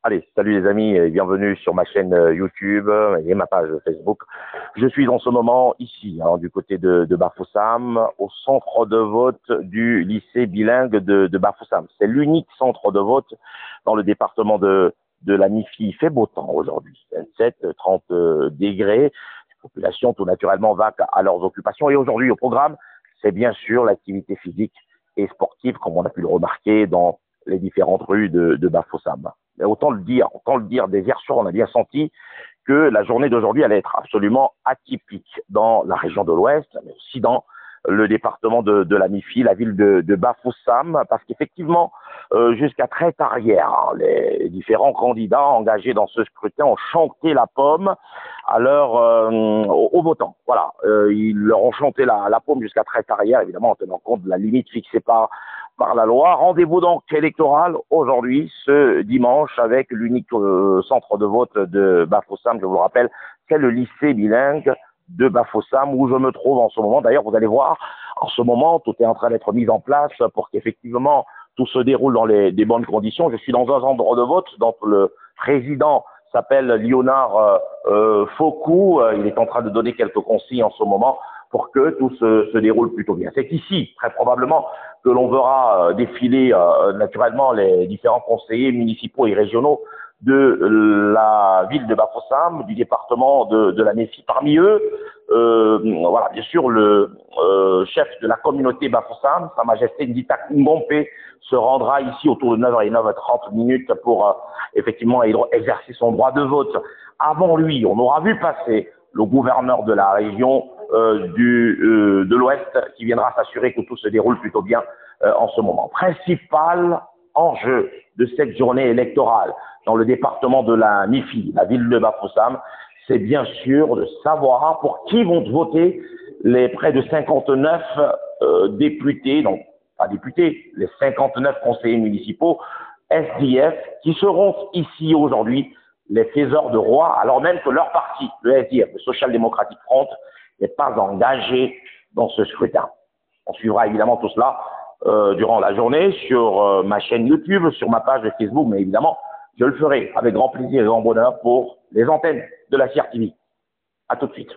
Allez, salut les amis et bienvenue sur ma chaîne YouTube et ma page Facebook. Je suis en ce moment ici, du côté de Bafoussam, au centre de vote du lycée bilingue de Bafoussam. C'est l'unique centre de vote dans le département de la MIFI. Il fait beau temps aujourd'hui, 27, 30 degrés. La population tout naturellement va à leurs occupations. Et aujourd'hui au programme, c'est bien sûr l'activité physique et sportive, comme on a pu le remarquer dans les différentes rues de Bafoussam. Mais autant le dire, dès hier soir, on a bien senti que la journée d'aujourd'hui allait être absolument atypique dans la région de l'Ouest, mais aussi dans le département de la MIFI, la ville de Bafoussam, parce qu'effectivement, jusqu'à très tard hier, les différents candidats engagés dans ce scrutin ont chanté la pomme aux votants. Voilà, ils leur ont chanté la pomme jusqu'à très tard hier, évidemment en tenant compte de la limite fixée par la loi. Rendez-vous donc électoral aujourd'hui, ce dimanche, avec l'unique centre de vote de Bafoussam, je vous le rappelle, c'est le lycée bilingue de Bafoussam, où je me trouve en ce moment. D'ailleurs, vous allez voir, en ce moment, tout est en train d'être mis en place pour qu'effectivement tout se déroule dans des bonnes conditions. Je suis dans un endroit de vote, dont le président s'appelle Léonard Faucou. Il est en train de donner quelques consignes en ce moment pour que tout se déroule plutôt bien. C'est ici, très probablement, que l'on verra défiler naturellement les différents conseillers municipaux et régionaux de la ville de Bafoussam, du département de la MIFI. Parmi eux, voilà, bien sûr, le chef de la communauté Bafoussam, Sa Majesté Ndita Ngompe, se rendra ici autour de 9h et 9h30 pour effectivement exercer son droit de vote. Avant lui, on aura vu passer le gouverneur de la région de l'Ouest qui viendra s'assurer que tout se déroule plutôt bien en ce moment. Principal enjeu de cette journée électorale dans le département de la MIFI, la ville de Bafoussam, c'est bien sûr de savoir pour qui vont voter les près de 59 députés, non pas députés, les 59 conseillers municipaux SDF qui seront ici aujourd'hui les faiseurs de roi, alors même que leur parti, le SDF, le Social Democratic Front, n'est pas engagé dans ce scrutin. On suivra évidemment tout cela durant la journée sur ma chaîne YouTube, sur ma page de Facebook, mais évidemment, je le ferai avec grand plaisir et grand bonheur pour les antennes de la CRTV. À tout de suite.